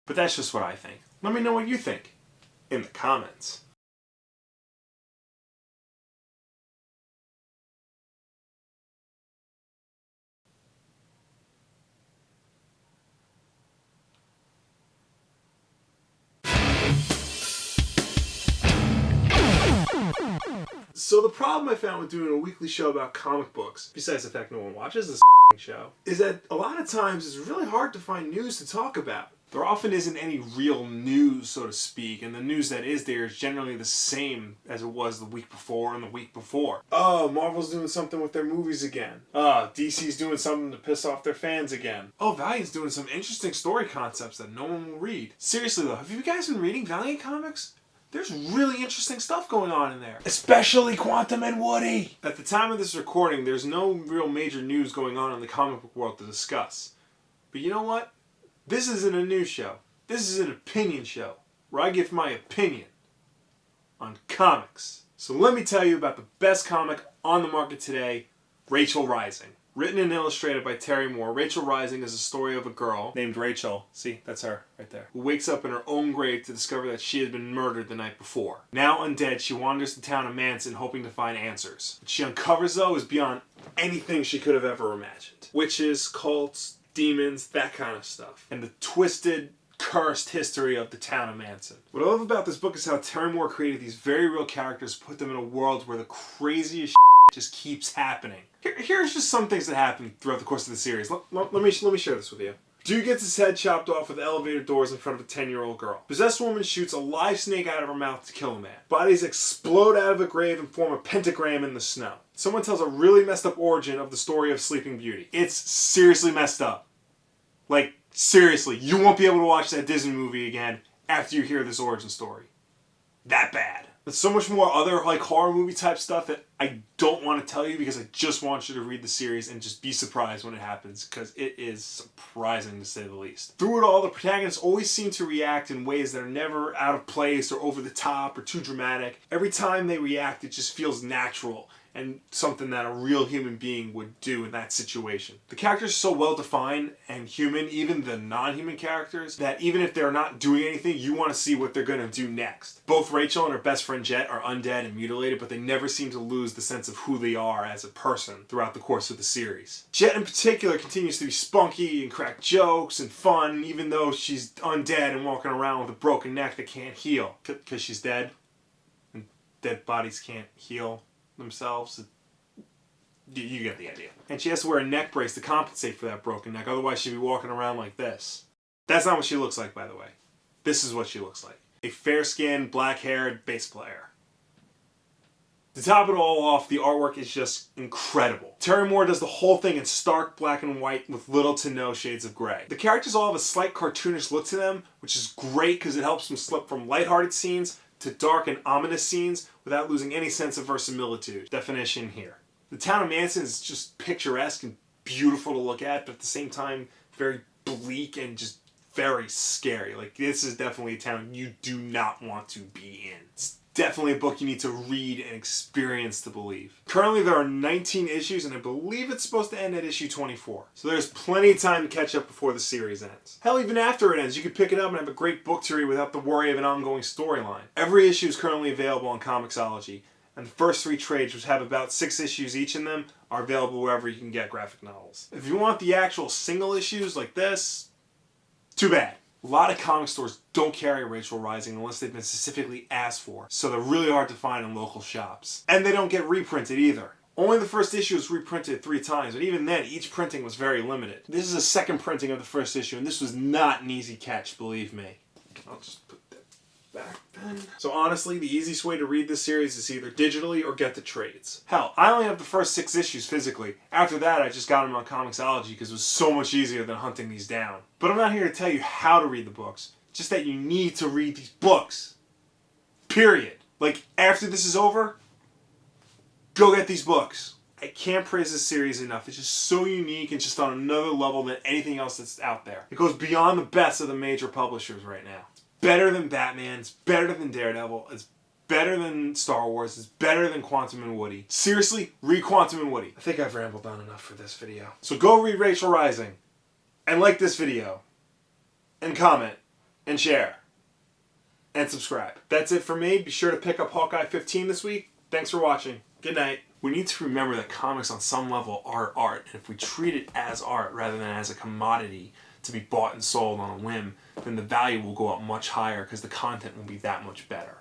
But that's just what I think. Let me know what you think in the comments. So the problem I found with doing a weekly show about comic books, besides the fact no one watches this show, is that a lot of times it's really hard to find news to talk about. There often isn't any real news, so to speak, and the news that is there is generally the same as it was the week before and the week before. Oh, Marvel's doing something with their movies again. Oh, DC's doing something to piss off their fans again. Oh, Valiant's doing some interesting story concepts that no one will read. Seriously though, have you guys been reading Valiant comics? There's really interesting stuff going on in there. Especially Quantum and Woody! At the time of this recording, there's no real major news going on in the comic book world to discuss. But you know what? This isn't a news show. This is an opinion show, where I give my opinion on comics. So let me tell you about the best comic on the market today, Rachel Rising. Written and illustrated by Terry Moore, Rachel Rising is a story of a girl named Rachel, see, that's her right there, who wakes up in her own grave to discover that she had been murdered the night before. Now undead, she wanders the town of Manson hoping to find answers. What she uncovers, though, is beyond anything she could have ever imagined. Witches, cults, demons, that kind of stuff. And the twisted, cursed history of the town of Manson. What I love about this book is how Terry Moore created these very real characters, put them in a world where the craziest just keeps happening. Here's just some things that happen throughout the course of the series. Let me share this with you. Dude gets his head chopped off with elevator doors in front of a 10-year-old girl. Possessed woman shoots a live snake out of her mouth to kill a man. Bodies explode out of a grave and form a pentagram in the snow. Someone tells a really messed up origin of the story of Sleeping Beauty. It's seriously messed up. Like, seriously, you won't be able to watch that Disney movie again after you hear this origin story. That bad. There's so much more other like horror movie type stuff that I don't want to tell you because I just want you to read the series and just be surprised when it happens because it is surprising to say the least. Through it all, the protagonists always seem to react in ways that are never out of place or over the top or too dramatic. Every time they react, it just feels natural and something that a real human being would do in that situation. The characters are so well defined and human, even the non-human characters, that even if they're not doing anything, you want to see what they're going to do next. Both Rachel and her best friend Jet are undead and mutilated, but they never seem to lose the sense of who they are as a person throughout the course of the series. Jet in particular continues to be spunky and crack jokes and fun, even though she's undead and walking around with a broken neck that can't heal. Because she's dead, and dead bodies can't heal themselves. You get the idea. And she has to wear a neck brace to compensate for that broken neck, otherwise she'd be walking around like this. That's not what she looks like, by the way. This is what she looks like. A fair-skinned, black-haired bass player. To top it all off, the artwork is just incredible. Terry Moore does the whole thing in stark black and white with little to no shades of gray. The characters all have a slight cartoonish look to them, which is great because it helps them slip from lighthearted scenes to dark and ominous scenes without losing any sense of verisimilitude. Definition here. The town of Manson is just picturesque and beautiful to look at, but at the same time, very bleak and just very scary. Like, this is definitely a town you do not want to be in. It's definitely a book you need to read and experience to believe. Currently, there are 19 issues, and I believe it's supposed to end at issue 24. So there's plenty of time to catch up before the series ends. Hell, even after it ends, you can pick it up and have a great book to read without the worry of an ongoing storyline. Every issue is currently available on Comixology, and the first 3 trades, which have about 6 issues each in them, are available wherever you can get graphic novels. If you want the actual single issues like this, too bad. A lot of comic stores don't carry Rachel Rising unless they've been specifically asked for, so they're really hard to find in local shops. And they don't get reprinted either. Only the first issue was reprinted 3 times, but even then, each printing was very limited. This is a second printing of the first issue, and this was not an easy catch, believe me. I'll just put that back then. So honestly, the easiest way to read this series is either digitally or get the trades. Hell, I only have the first 6 issues physically. After that, I just got them on Comixology because it was so much easier than hunting these down. But I'm not here to tell you how to read the books, just that you need to read these books. Period. Like, after this is over, go get these books. I can't praise this series enough. It's just so unique and just on another level than anything else that's out there. It goes beyond the best of the major publishers right now. It's better than Batman, it's better than Daredevil, it's better than Star Wars, it's better than Quantum and Woody. Seriously, read Quantum and Woody. I think I've rambled on enough for this video. So go read Rachel Rising, and like this video, and comment, and share. And subscribe. That's it for me. Be sure to pick up Hawkeye 15 this week. Thanks for watching. Good night. We need to remember that comics on some level are art, and if we treat it as art rather than as a commodity to be bought and sold on a whim, then the value will go up much higher because the content will be that much better.